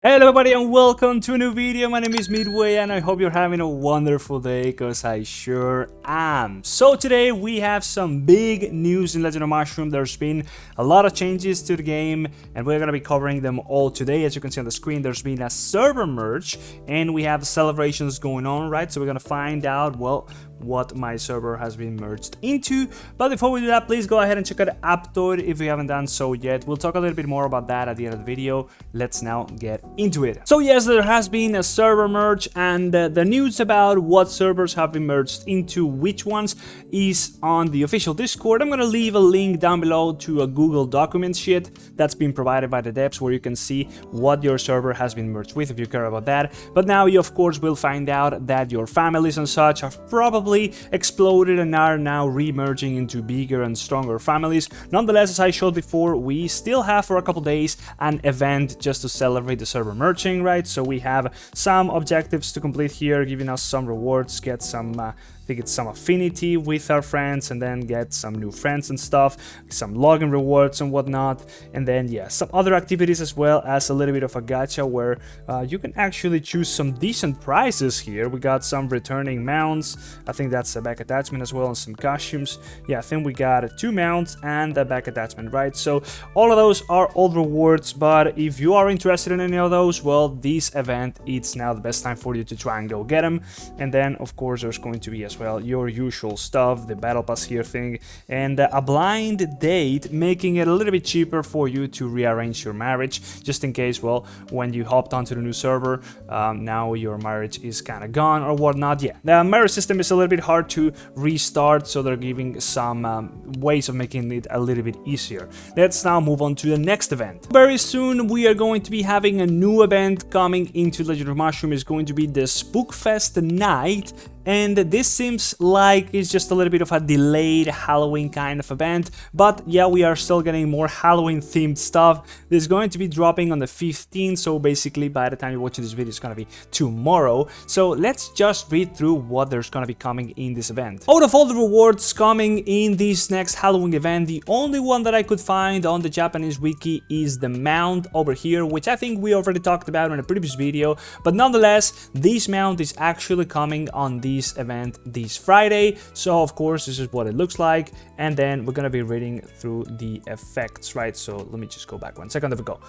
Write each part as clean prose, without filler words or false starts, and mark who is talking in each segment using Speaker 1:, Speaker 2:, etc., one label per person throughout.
Speaker 1: Hello everybody and welcome to a new video. My name is Midway and I hope you're having a wonderful day because I sure am. So today we have some big news in Legend of Mushroom. There's been a lot of changes to the game and we're going to be covering them all today. As you can see on the screen, there's been a server merge and we have celebrations going on, right? So we're going to find out, well, what my server has been merged into. But before we do that, please go ahead and check out Aptoide if you haven't done so yet. We'll talk a little bit more about that at the end of the video. Let's now get into it. So yes, there has been a server merge and the news about what servers have been merged into which ones is on the official Discord. I'm gonna leave a link down below to a Google Documents sheet that's been provided by the devs where you can see what your server has been merged with if you care about that. But now you of course will find out that your families and such have probably exploded and are now re-merging into bigger and stronger families. Nonetheless, as I showed before, we still have for a couple days an event just to celebrate the server merging, right? So we have some objectives to complete here, giving us some rewards, get some I think it's some affinity with our friends, and then get some new friends and stuff, some login rewards and whatnot, and then yeah, some other activities as well as a little bit of a gacha where you can actually choose some decent prizes here. We got some returning mounts, I think that's a back attachment as well, and some costumes. Yeah, I think we got 2 mounts and a back attachment, right? So all of those are old rewards, but if you are interested in any of those, well, this event, it's now the best time for you to try and go get them. And then of course there's going to be as well your usual stuff, the battle pass here thing, and a blind date, making it a little bit cheaper for you to rearrange your marriage, just in case, well, when you hopped onto the new server, now your marriage is kind of gone or whatnot. Yeah, the marriage system is a little bit hard to restart, so they're giving some ways of making it a little bit easier. Let's now move on to the next event. Very soon we are going to be having a new event coming into Legend of Mushroom. Is going to be the Spookfest night. And this seems like it's just a little bit of a delayed Halloween kind of event, but yeah, we are still getting more Halloween themed stuff. This is going to be dropping on the 15th, so basically by the time you're watching this video, it's going to be tomorrow. So let's just read through what there's going to be coming in this event. Out of all the rewards coming in this next Halloween event, the only one that I could find on the Japanese wiki is the mount over here, which I think we already talked about in a previous video, but nonetheless, this mount is actually coming on this event this Friday. So of course this is what it looks like, and then we're gonna be reading through the effects, right? So let me just go back 1 second. There we go.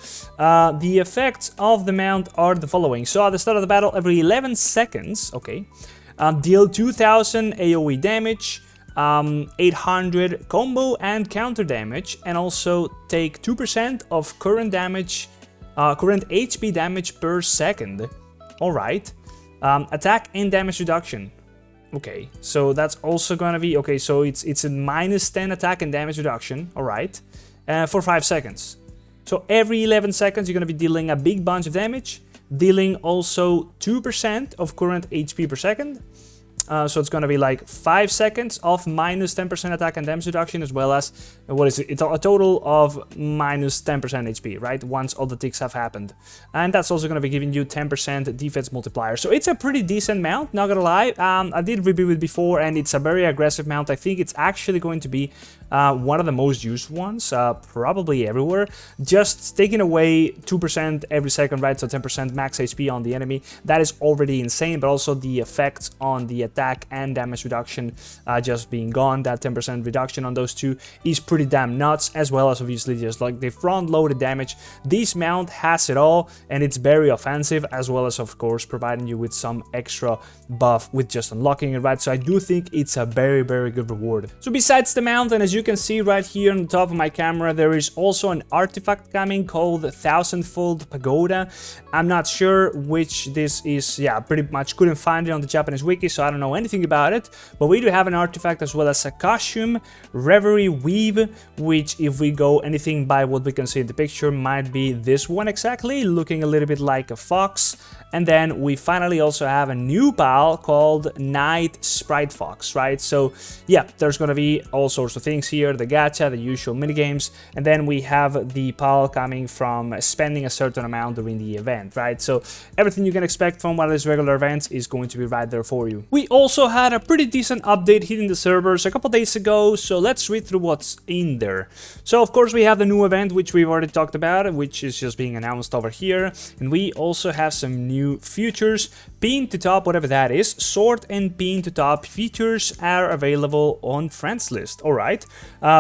Speaker 1: The effects of the mount are the following. So at the start of the battle, every 11 seconds, okay, deal 2000 AoE damage, 800 combo and counter damage, and also take 2% of current damage, current HP damage per second. All right. Attack and damage reduction. Okay, so that's also gonna be okay. So it's a -10 attack and damage reduction. All right, for 5 seconds. So every 11 seconds you're gonna be dealing a big bunch of damage, dealing also 2% of current HP per second. So it's going to be like 5 seconds of -10% attack and damage reduction, as well as, what is it? It's a total of -10% HP, right? Once all the ticks have happened. And that's also going to be giving you 10% defense multiplier. So it's a pretty decent mount, not gonna lie. I did review it before, and it's a very aggressive mount. I think it's actually going to be one of the most used ones, probably everywhere. Just taking away 2% every second, right? So 10% max HP on the enemy. That is already insane, but also the effects on the attack and damage reduction just being gone, that 10% reduction on those two is pretty damn nuts, as well as obviously just like the front-loaded damage. This mount has it all, and it's very offensive, as well as of course providing you with some extra buff with just unlocking it, right? So I do think it's a very, very good reward. So besides the mount, and as you can see right here on the top of my camera, there is also an artifact coming called 1000-fold Pagoda. I'm not sure which this is. Yeah, pretty much couldn't find it on the Japanese wiki, so I don't know anything about it, but we do have an artifact as well as a costume, Reverie Weave, which if we go anything by what we can see in the picture might be this one exactly, looking a little bit like a fox. And then we finally also have a new pal called Night Sprite Fox, right? So yeah, there's gonna be all sorts of things here, the gacha, the usual minigames, and then we have the pal coming from spending a certain amount during the event, right? So everything you can expect from one of these regular events is going to be right there for you. We also had a pretty decent update hitting the servers a couple days ago, so let's read through what's in there. So of course we have the new event, which we've already talked about, which is just being announced over here, and we also have some new features. Pin to top, whatever that is, sort and pin to top features are available on friends list. Alright,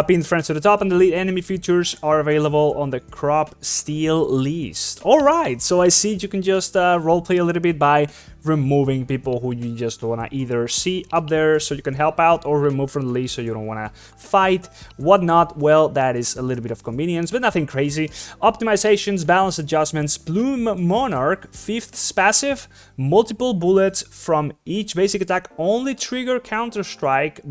Speaker 1: pin friends to the top and delete enemy features are available on the crop steal list. Alright, so I see you can just roleplay a little bit by removing people who you just want to either see up there so you can help out, or remove from the list so you don't want to fight, whatnot. Well, that is a little bit of convenience, but nothing crazy. Optimizations, balance adjustments, Plume Monarch, 5th passive, multiple bullets from each basic attack only trigger counter strike.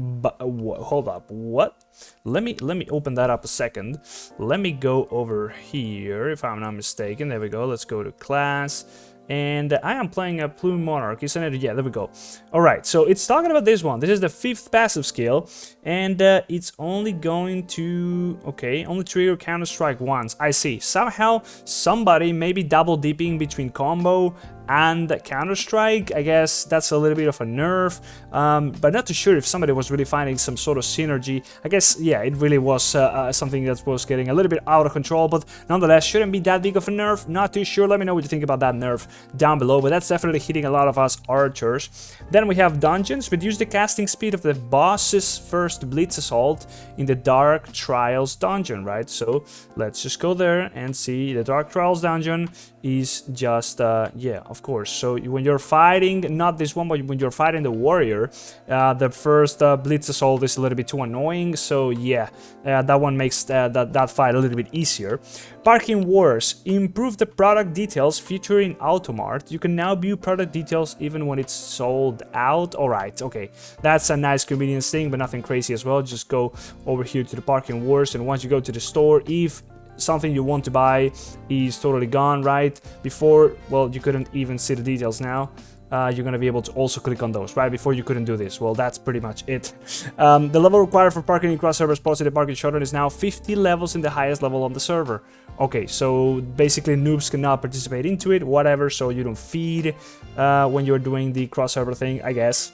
Speaker 1: Hold up, what? Let me open that up a second. Let me go over here, if I'm not mistaken. There we go. Let's go to class. And I am playing a Plume Monarch, isn't it? Yeah, there we go. Alright, so it's talking about this one. This is the 5th passive skill, and it's only going to... okay, only trigger counter-strike once. I see. Somehow, somebody may be double-dipping between combo and Counter-Strike. I guess that's a little bit of a nerf, but not too sure if somebody was really finding some sort of synergy. I guess, yeah, it really was something that was getting a little bit out of control, but nonetheless, shouldn't be that big of a nerf. Not too sure. Let me know what you think about that nerf down below, but that's definitely hitting a lot of us archers. Then we have dungeons. Reduce the casting speed of the boss's first blitz assault in the Dark Trials dungeon, right? So let's just go there and see. The Dark Trials dungeon is just, yeah, of course. So when you're fighting, not this one, but when you're fighting the warrior, the first blitz assault is a little bit too annoying. So yeah, that one makes that fight a little bit easier. Parking Wars. Improve the product details featuring Automart. You can now view product details even when it's sold out. Alright, okay. That's a nice convenience thing, but nothing crazy as well. Just go over here to the Parking Wars, and once you go to the store, if something you want to buy is totally gone, right? Before, well, you couldn't even see the details. Now you're gonna be able to also click on those, right? Before you couldn't do this. Well, that's pretty much it. The level required for parking in cross server spots in the parking showdown is now 50 levels in the highest level on the server. Okay, so basically noobs cannot participate into it, whatever, so you don't feed when you're doing the cross server thing, I guess.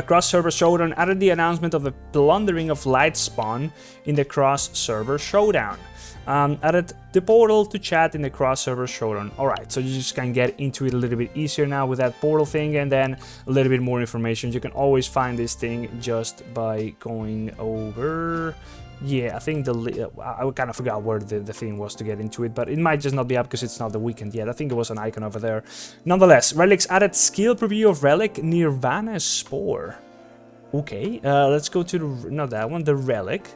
Speaker 1: Cross-server showdown added the announcement of the plundering of light spawn in the cross-server showdown. Added the portal to chat in the cross-server showdown. Alright, so you just can get into it a little bit easier now with that portal thing, and then a little bit more information. You can always find this thing just by going over... yeah, I think I kind of forgot where the thing was to get into it, but it might just not be up because it's not the weekend yet. I think there was an icon over there. Nonetheless, Relics added skill preview of Relic Nirvana Spore. Okay, let's go to the... not that one, the Relic.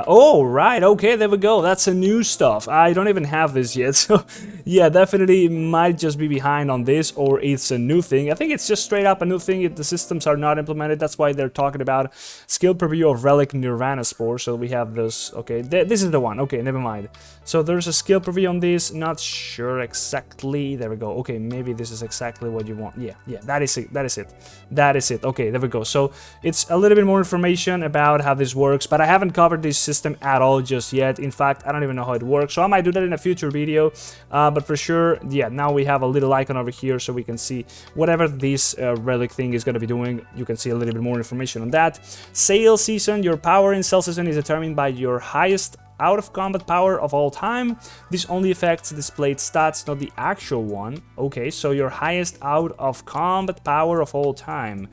Speaker 1: Oh, right, okay, there we go. That's a new stuff. I don't even have this yet, so yeah, definitely might just be behind on this, or it's a new thing. I think it's just straight up a new thing if the systems are not implemented. That's why they're talking about skill preview of Relic Nirvana Spore. So we have this. Okay, this is the one. Okay, never mind. So there's a skill preview on this. Not sure exactly. There we go. Okay, maybe this is exactly what you want. Yeah, that is it. That is it. That is it. Okay, there we go. So it's a little bit more information about how this works, but I haven't covered this system at all just yet. In fact, I don't even know how it works, so I might do that in a future video, but for sure, yeah, now we have a little icon over here so we can see whatever this relic thing is going to be doing. You can see a little bit more information on that. Sale season. Your power in sale season is determined by your highest out of combat power of all time. This only affects displayed stats, not the actual one. Okay, so your highest out of combat power of all time.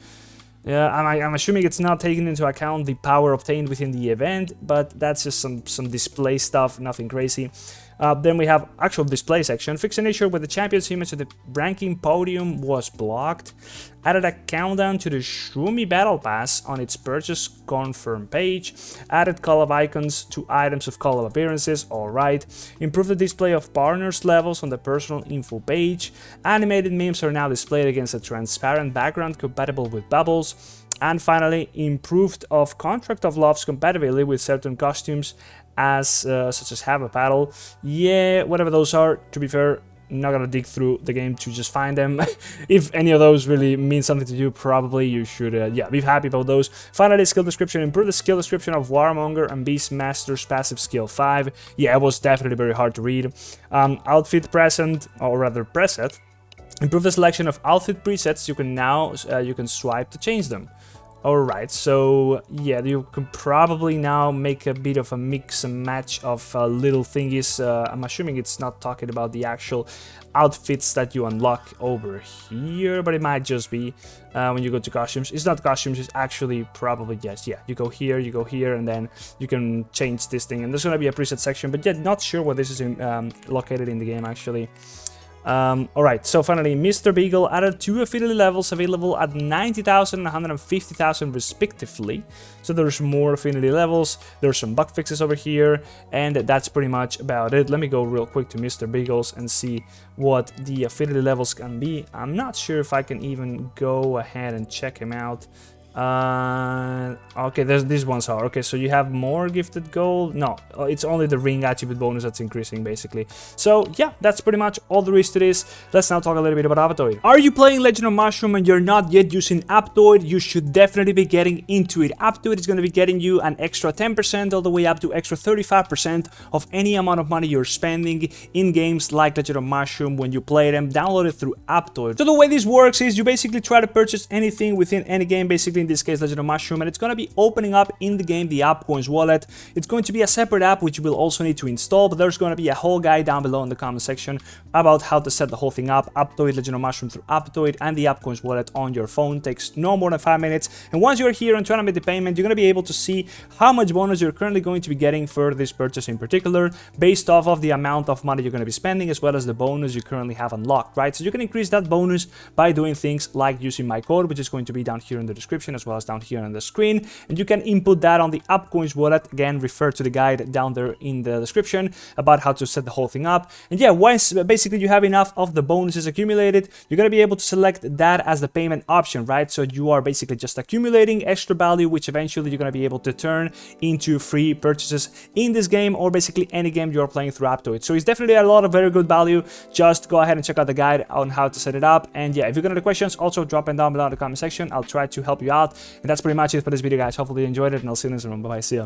Speaker 1: Yeah, I'm assuming it's not taking into account the power obtained within the event, but that's just some display stuff, nothing crazy. Then we have actual display section. Fix an issue with the champion's image of the ranking podium was blocked. Added a countdown to the Shroomy Battle Pass on its purchase confirm page. Added call-up icons to items of call-up appearances. Alright. Improved the display of partners levels on the personal info page. Animated memes are now displayed against a transparent background compatible with bubbles. And finally, improved of Contract of Love's compatibility with certain costumes, as such as Have a Paddle. Yeah, whatever those are, to be fair, not gonna dig through the game to just find them. If any of those really mean something to you, probably you should, yeah, be happy about those. Finally, skill description. Improve the skill description of Warmonger and Beastmaster's passive skill 5. Yeah, it was definitely very hard to read. Outfit present, or rather preset. Improve the selection of outfit presets. You can now you can swipe to change them. Alright, so yeah, you can probably now make a bit of a mix and match of little thingies. I'm assuming it's not talking about the actual outfits that you unlock over here, but it might just be when you go to costumes. It's not costumes, it's actually probably, yes, yeah, you go here, and then you can change this thing. And there's going to be a preset section, but yeah, not sure where this is located in the game, actually. Alright, so finally, Mr. Beagle added 2 affinity levels available at 90,000 and 150,000 respectively. So there's more affinity levels, there's some bug fixes over here, and that's pretty much about it. Let me go real quick to Mr. Beagles and see what the affinity levels can be. I'm not sure if I can even go ahead and check him out. Okay, these ones are okay. So you have more gifted gold. No, it's only the ring attribute bonus that's increasing, basically. So yeah, that's pretty much all there is to this. Let's now talk a little bit about Aptoide. Are you playing Legend of Mushroom and you're not yet using Aptoide? You should definitely be getting into it. Aptoide is going to be getting you an extra 10% all the way up to extra 35% of any amount of money you're spending in games like Legend of Mushroom when you play them. Download it through Aptoide. So the way this works is you basically try to purchase anything within any game, basically in this case Legend of Mushroom, and it's going to be opening up in the game the AppCoins wallet. It's going to be a separate app which you will also need to install, but there's going to be a whole guide down below in the comment section about how to set the whole thing up. Aptoide Legend of Mushroom through Aptoide and the AppCoins wallet on your phone takes no more than 5 minutes, and once you're here and trying to make the payment, you're going to be able to see how much bonus you're currently going to be getting for this purchase in particular, based off of the amount of money you're going to be spending as well as the bonus you currently have unlocked, right? So you can increase that bonus by doing things like using my code, which is going to be down here in the description as well as down here on the screen, and you can input that on the AppCoins wallet. Again, refer to the guide down there in the description about how to set the whole thing up. And yeah, once basically you have enough of the bonuses accumulated, you're going to be able to select that as the payment option, right? So you are basically just accumulating extra value, which eventually you're going to be able to turn into free purchases in this game or basically any game you're playing through Aptoide. So it's definitely a lot of very good value. Just go ahead and check out the guide on how to set it up. And yeah, if you've got any questions, also drop them down below in the comment section. I'll try to help you out. And that's pretty much it for this video, guys. Hopefully you enjoyed it, and I'll see you next one. Bye-bye. See ya.